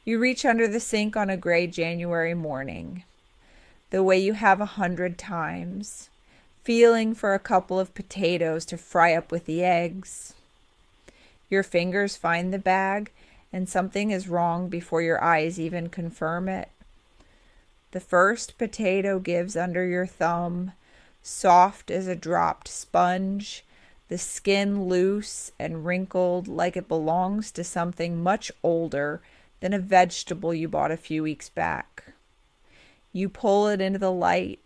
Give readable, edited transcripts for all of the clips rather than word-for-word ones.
You reach under the sink on a gray January morning, the way you have 100 times, feeling for a couple of potatoes to fry up with the eggs. Your fingers find the bag, and something is wrong before your eyes even confirm it. The first potato gives under your thumb, soft as a dropped sponge, the skin loose and wrinkled like it belongs to something much older than a vegetable you bought a few weeks back. You pull it into the light,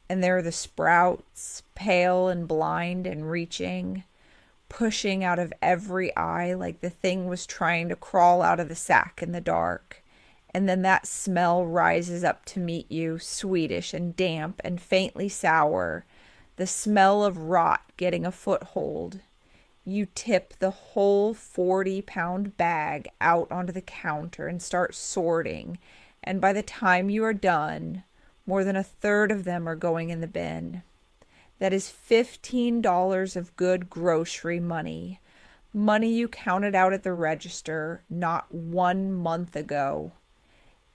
and there are the sprouts, pale and blind and reaching, pushing out of every eye like the thing was trying to crawl out of the sack in the dark. And then that smell rises up to meet you, sweetish and damp and faintly sour, the smell of rot getting a foothold. You tip the whole 40-pound bag out onto the counter and start sorting, and by the time you are done, more than a third of them are going in the bin. That is $15 of good grocery money. Money you counted out at the register not 1 month ago.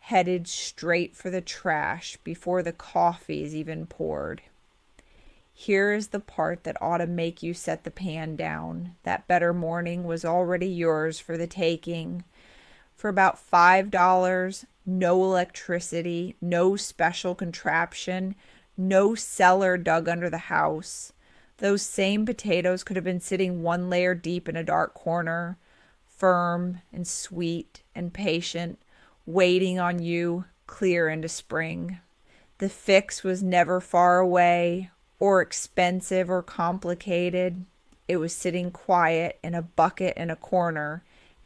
Headed straight for the trash before the coffee is even poured. Here is the part that ought to make you set the pan down. That better morning was already yours for the taking. For about $5, no electricity, no special contraption, no cellar dug under the house. Those same potatoes could have been sitting one layer deep in a dark corner, firm and sweet and patient, waiting on you clear into spring. The fix was never far away or expensive or complicated. It was sitting quiet in a bucket in a corner,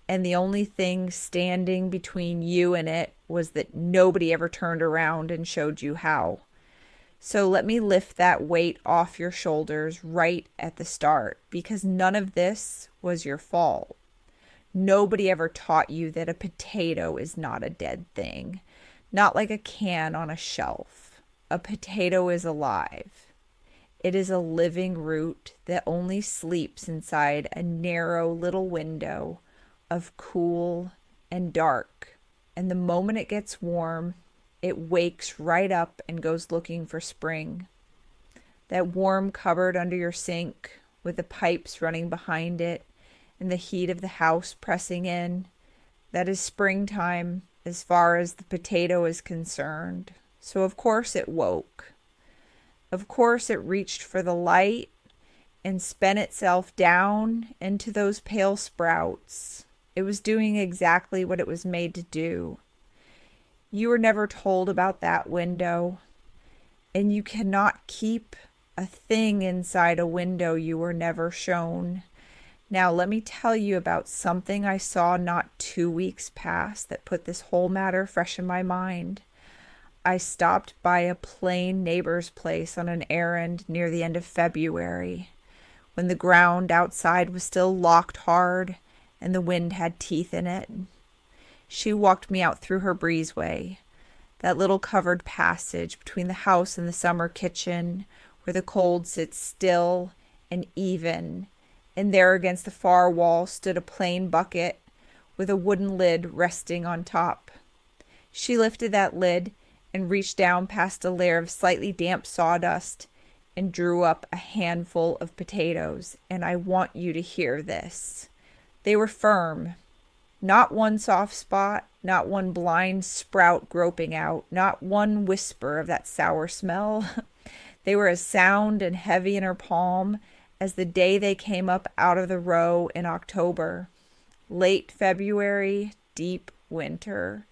and the only thing standing between you and it was that nobody ever turned around and showed you how. So let me lift that weight off your shoulders right at the start, because none of this was your fault. Nobody ever taught you that a potato is not a dead thing, not like a can on a shelf. A potato is alive. It is a living root that only sleeps inside a narrow little window of cool and dark, and the moment it gets warm, it wakes right up and goes looking for spring. That warm cupboard under your sink with the pipes running behind it and the heat of the house pressing in, that is springtime as far as the potato is concerned. So of course it woke. Of course it reached for the light and spent itself down into those pale sprouts. It was doing exactly what it was made to do. You were never told about that window, and you cannot keep a thing inside a window you were never shown. Now let me tell you about something I saw not 2 weeks past that put this whole matter fresh in my mind. I stopped by a plain neighbor's place on an errand near the end of February, when the ground outside was still locked hard and the wind had teeth in it. She walked me out through her breezeway, that little covered passage between the house and the summer kitchen, where the cold sits still and even, and there against the far wall stood a plain bucket with a wooden lid resting on top. She lifted that lid and reached down past a layer of slightly damp sawdust and drew up a handful of potatoes, and I want you to hear this. They were firm. Not one soft spot, not one blind sprout groping out, not one whisper of that sour smell. They were as sound and heavy in her palm as the day they came up out of the row in October. Late February, deep winter.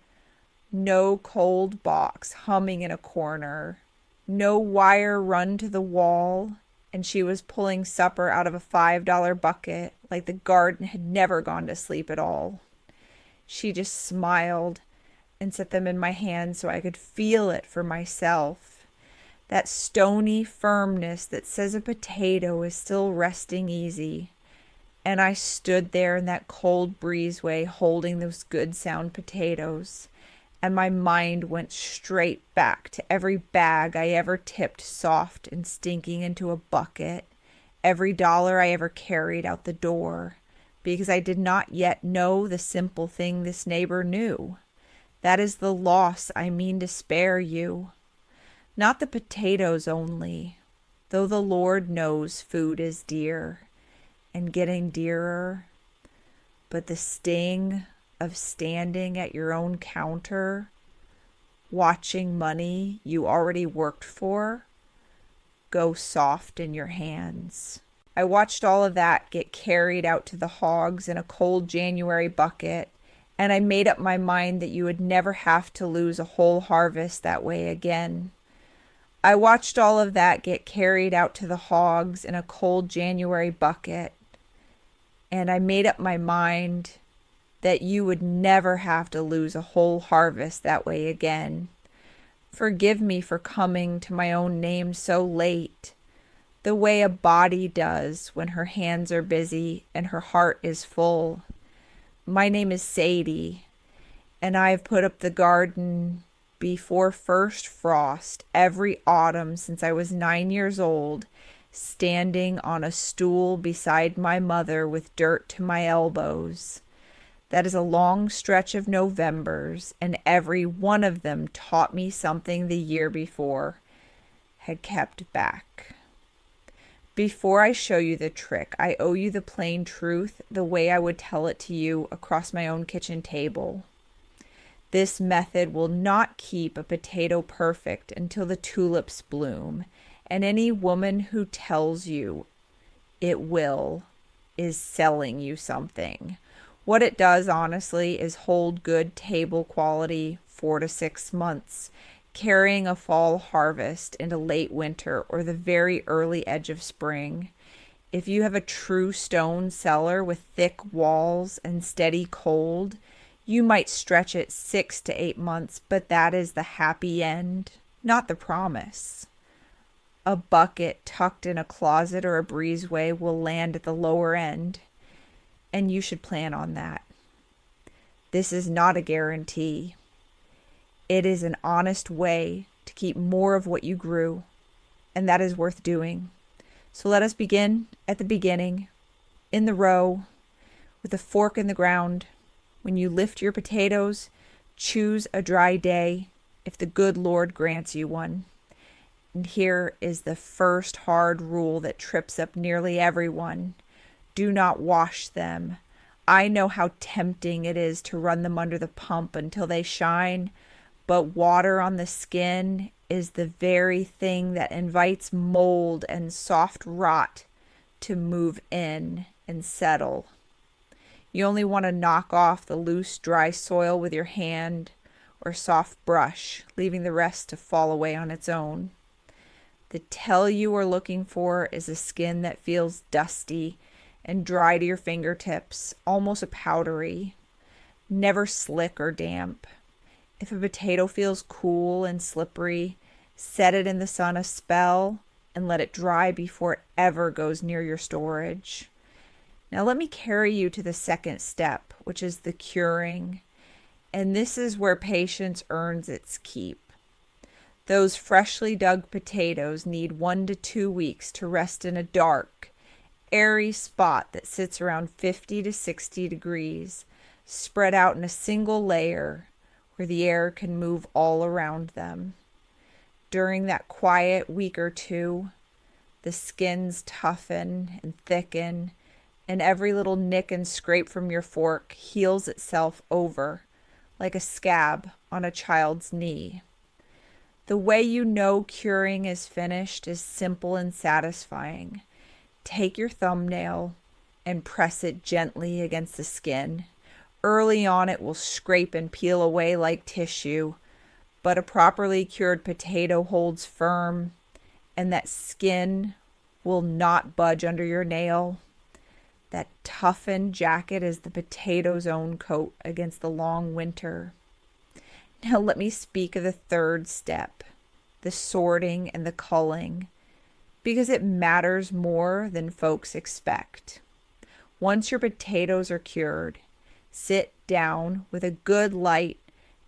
No cold box humming in a corner. No wire run to the wall, and she was pulling supper out of a $5 bucket like the garden had never gone to sleep at all. She just smiled and set them in my hand so I could feel it for myself. That stony firmness that says a potato is still resting easy. And I stood there in that cold breezeway holding those good sound potatoes. And my mind went straight back to every bag I ever tipped soft and stinking into a bucket, every dollar I ever carried out the door, because I did not yet know the simple thing this neighbor knew. That is the loss I mean to spare you. Not the potatoes only, though the Lord knows food is dear and getting dearer, but the sting of standing at your own counter, watching money you already worked for go soft in your hands. I watched all of that get carried out to the hogs in a cold January bucket, and I made up my mind that you would never have to lose a whole harvest that way again. I watched all of that get carried out to the hogs in a cold January bucket, and I made up my mind that you would never have to lose a whole harvest that way again. Forgive me for coming to my own name so late, the way a body does when her hands are busy and her heart is full. My name is Sadie, and I have put up the garden before first frost every autumn since I was 9 years old, standing on a stool beside my mother with dirt to my elbows. That is a long stretch of Novembers, and every one of them taught me something the year before had kept back. Before I show you the trick, I owe you the plain truth the way I would tell it to you across my own kitchen table. This method will not keep a potato perfect until the tulips bloom, and any woman who tells you it will is selling you something. What it does, honestly, is hold good table quality 4 to 6 months, carrying a fall harvest into late winter or the very early edge of spring. If you have a true stone cellar with thick walls and steady cold, you might stretch it 6 to 8 months, but that is the happy end, not the promise. A bucket tucked in a closet or a breezeway will land at the lower end, and you should plan on that. This is not a guarantee. It is an honest way to keep more of what you grew, and that is worth doing. So let us begin at the beginning, in the row, with a fork in the ground. When you lift your potatoes, choose a dry day if the good Lord grants you one. And here is the first hard rule that trips up nearly everyone. Do not wash them. I know how tempting it is to run them under the pump until they shine, but water on the skin is the very thing that invites mold and soft rot to move in and settle. You only want to knock off the loose, dry soil with your hand or soft brush, leaving the rest to fall away on its own. The tell you are looking for is a skin that feels dusty and dry to your fingertips, almost a powdery, never slick or damp. If a potato feels cool and slippery, set it in the sun a spell and let it dry before it ever goes near your storage. Now let me carry you to the second step, which is the curing. And this is where patience earns its keep. Those freshly dug potatoes need 1 to 2 weeks to rest in a dark, airy spot that sits around 50 to 60 degrees, spread out in a single layer where the air can move all around them. During that quiet week or two, the skins toughen and thicken, and every little nick and scrape from your fork heals itself over like a scab on a child's knee. The way you know curing is finished is simple and satisfying. Take your thumbnail and press it gently against the skin. Early on, it will scrape and peel away like tissue, but a properly cured potato holds firm, and that skin will not budge under your nail. That toughened jacket is the potato's own coat against the long winter. Now let me speak of the third step, the sorting and the culling, because it matters more than folks expect. Once your potatoes are cured, sit down with a good light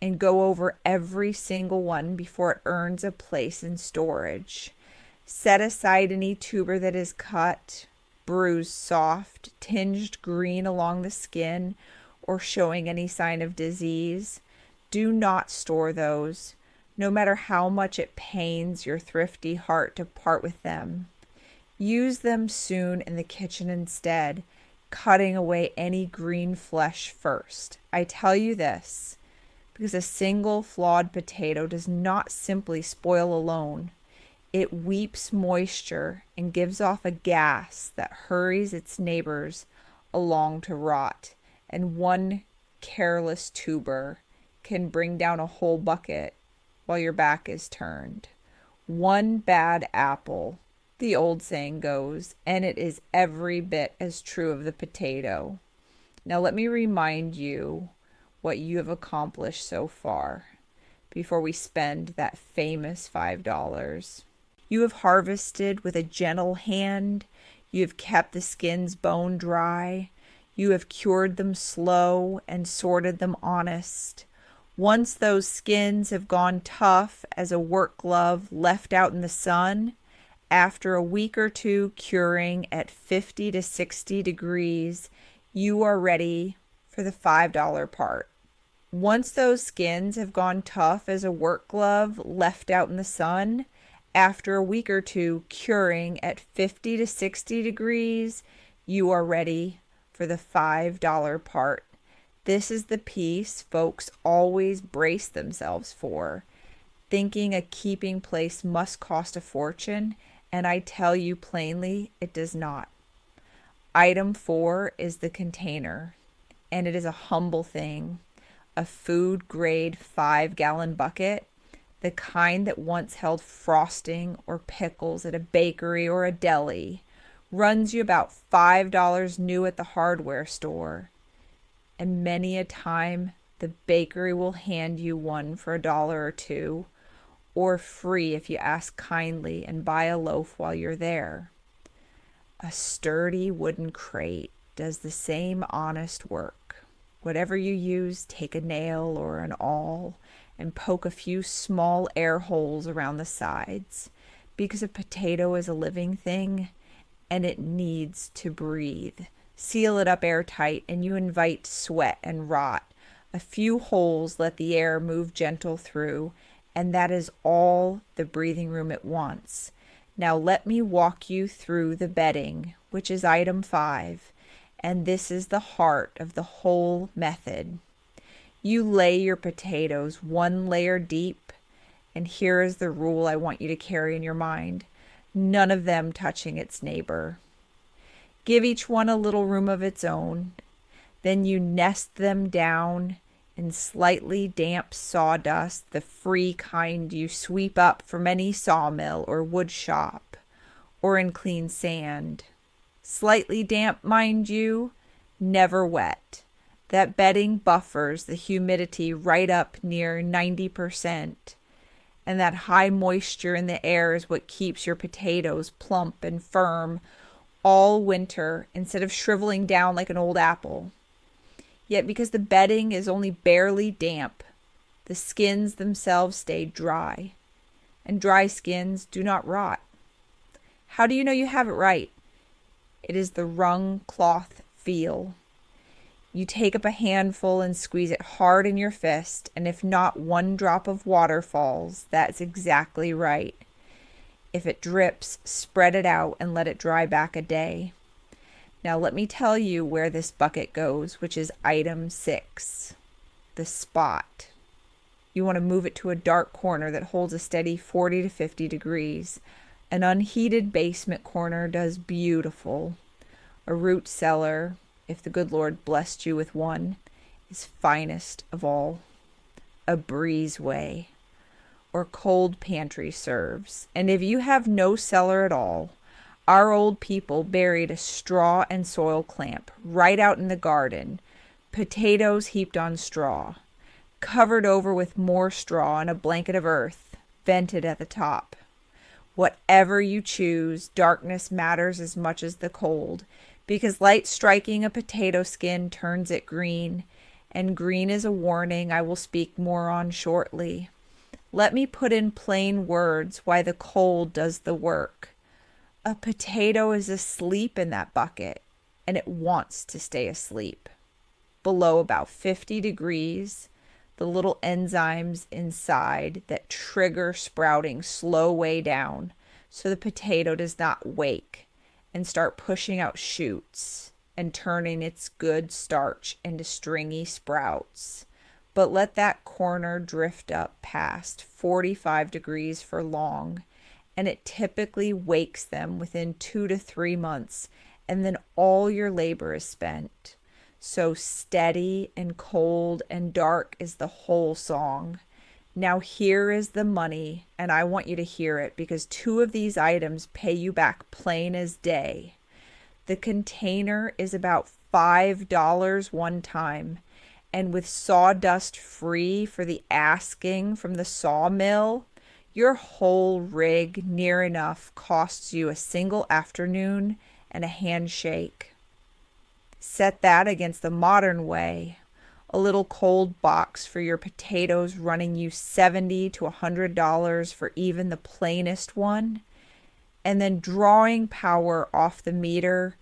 and go over every single one before it earns a place in storage. Set aside any tuber that is cut, bruised soft, tinged green along the skin, or showing any sign of disease. Do not store those, no matter how much it pains your thrifty heart to part with them. Use them soon in the kitchen instead, cutting away any green flesh first. I tell you this because a single flawed potato does not simply spoil alone. It weeps moisture and gives off a gas that hurries its neighbors along to rot, and one careless tuber can bring down a whole bucket while your back is turned. One bad apple, the old saying goes, and it is every bit as true of the potato. Now let me remind you what you have accomplished so far before we spend that famous $5. You have harvested with a gentle hand. You have kept the skins bone dry. You have cured them slow and sorted them honest. Once those skins have gone tough as a work glove left out in the sun, after a week or two curing at 50 to 60 degrees, you are ready for the $5 part. Once those skins have gone tough as a work glove left out in the sun, after a week or two curing at 50 to 60 degrees, you are ready for the $5 part. This is the piece folks always brace themselves for, thinking a keeping place must cost a fortune, and I tell you plainly, it does not. Item 4 is the container, and it is a humble thing, a food-grade 5-gallon bucket, the kind that once held frosting or pickles at a bakery or a deli, runs you about $5 new at the hardware store. And many a time the bakery will hand you one for $1 or $2, or free if you ask kindly and buy a loaf while you're there. A sturdy wooden crate does the same honest work. Whatever you use, take a nail or an awl and poke a few small air holes around the sides, because a potato is a living thing and it needs to breathe. Seal it up airtight and you invite sweat and rot. A few holes let the air move gentle through, and that is all the breathing room it wants. Now let me walk you through the bedding, which is item 5, and this is the heart of the whole method. You lay your potatoes 1 layer deep, and here is the rule I want you to carry in your mind: none of them touching its neighbor. Give each one a little room of its own. Then you nest them down in slightly damp sawdust, the free kind you sweep up from any sawmill or wood shop, or in clean sand. Slightly damp, mind you, never wet. That bedding buffers the humidity right up near 90%, and that high moisture in the air is what keeps your potatoes plump and firm all winter instead of shriveling down like an old apple. Yet because the bedding is only barely damp, the skins themselves stay dry, and dry skins do not rot. How do you know you have it right? It is the wrung cloth feel. You take up a handful and squeeze it hard in your fist, and if not one drop of water falls, that's exactly right. If it drips, spread it out and let it dry back a day. Now let me tell you where this bucket goes, which is item 6, the spot. You want to move it to a dark corner that holds a steady 40 to 50 degrees. An unheated basement corner does beautiful. A root cellar, if the good Lord blessed you with one, is finest of all. A breezeway or cold pantry serves. And if you have no cellar at all, our old people buried a straw and soil clamp right out in the garden, potatoes heaped on straw, covered over with more straw and a blanket of earth, vented at the top. Whatever you choose, darkness matters as much as the cold, because light striking a potato skin turns it green, and green is a warning I will speak more on shortly. Let me put in plain words why the cold does the work. A potato is asleep in that bucket, and it wants to stay asleep. Below about 50 degrees, The little enzymes inside that trigger sprouting slow way down so the potato does not wake and start pushing out shoots and turning its good starch into stringy sprouts. But let that corner drift up past 45 degrees for long, and it typically wakes them within 2 to 3 months, and then all your labor is spent. So steady and cold and dark is the whole song. Now here is the money, and I want you to hear it because 2 of these items pay you back plain as day. The container is about $5 one time, and with sawdust free for the asking from the sawmill, your whole rig near enough costs you a single afternoon and a handshake. Set that against the modern way. A little cold box for your potatoes running you $70 to $100 for even the plainest one. And then drawing power off the meter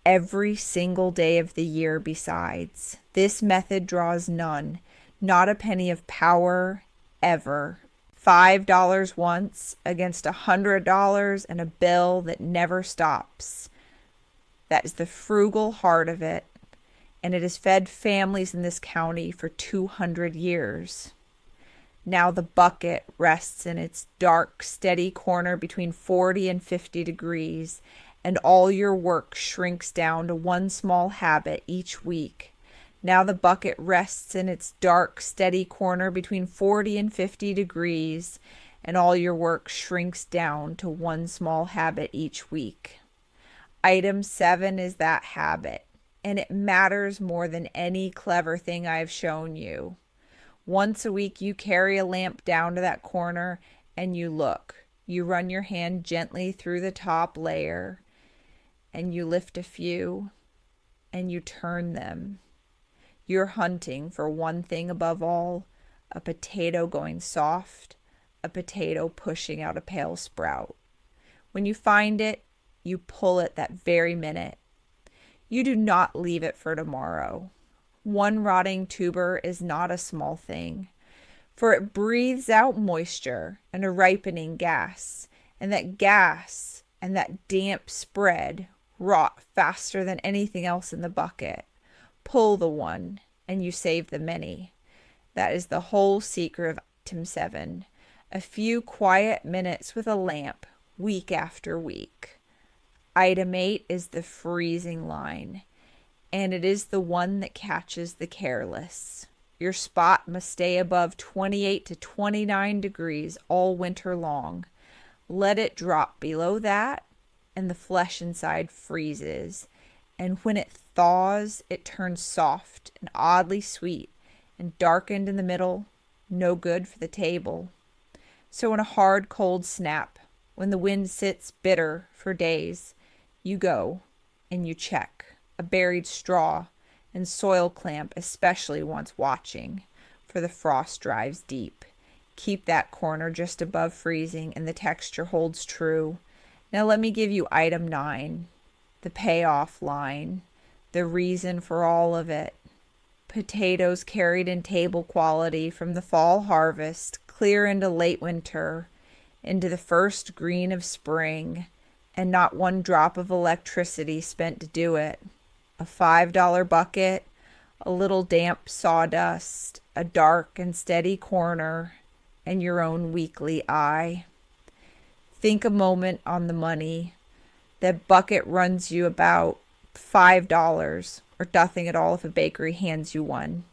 every single day of the year besides. This method draws none, not a penny of power ever. $5 once against $100 and a bill that never stops. That is the frugal heart of it, and it has fed families in this county for 200 years. Now the bucket rests in its dark, steady corner between 40 and 50 degrees, and all your work shrinks down to one small habit each week. Now the bucket rests in its dark, steady corner between 40 and 50 degrees, and all your work shrinks down to one small habit each week. Item 7 is that habit, and it matters more than any clever thing I've shown you. Once a week, you carry a lamp down to that corner and you look. You run your hand gently through the top layer, and you lift a few, and you turn them. You're hunting for one thing above all, a potato going soft, a potato pushing out a pale sprout. When you find it, you pull it that very minute. You do not leave it for tomorrow. One rotting tuber is not a small thing, for it breathes out moisture and a ripening gas, and that gas and that damp spread rot faster than anything else in the bucket. Pull the one, and you save the many. That is the whole secret of item 7. A few quiet minutes with a lamp, week after week. Item 8 is the freezing line, and it is the one that catches the careless. Your spot must stay above 28 to 29 degrees all winter long. Let it drop below that, and the flesh inside freezes. And when it thaws, it turns soft and oddly sweet and darkened in the middle, no good for the table. So in a hard, cold snap, when the wind sits bitter for days, you go and you check. A buried straw and soil clamp especially wants watching, for the frost drives deep. Keep that corner just above freezing and the texture holds true. Now let me give you item 9, the payoff line, the reason for all of it. Potatoes carried in table quality from the fall harvest clear into late winter, into the first green of spring, and not one drop of electricity spent to do it. A $5 bucket, a little damp sawdust, a dark and steady corner, and your own weekly eye. Think a moment on the money. That bucket runs you about $5, or nothing at all if a bakery hands you one.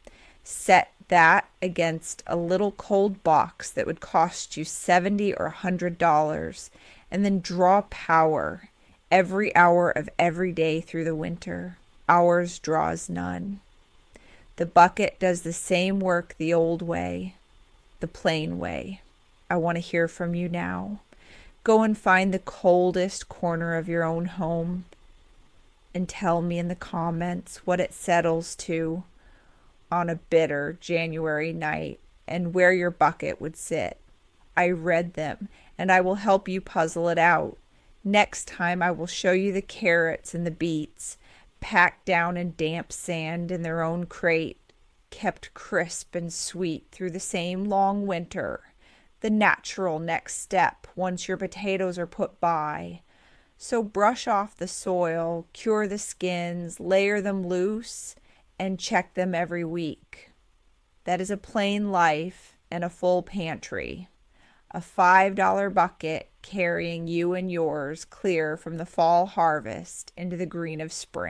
Set that against a little cold box that would cost you $70 or $100, and then draw power every hour of every day through the winter. Ours draws none. The bucket does the same work the old way, the plain way. I want to hear from you now. Go and find the coldest corner of your own home and tell me in the comments what it settles to on a bitter January night and where your bucket would sit. I read them, and I will help you puzzle it out. Next time I will show you the carrots and the beets packed down in damp sand in their own crate kept crisp and sweet through the same long winter, the natural next step once your potatoes are put by. So brush off the soil, cure the skins, layer them loose, and check them every week. That is a plain life and a full pantry. A $5 bucket carrying you and yours clear from the fall harvest into the green of spring.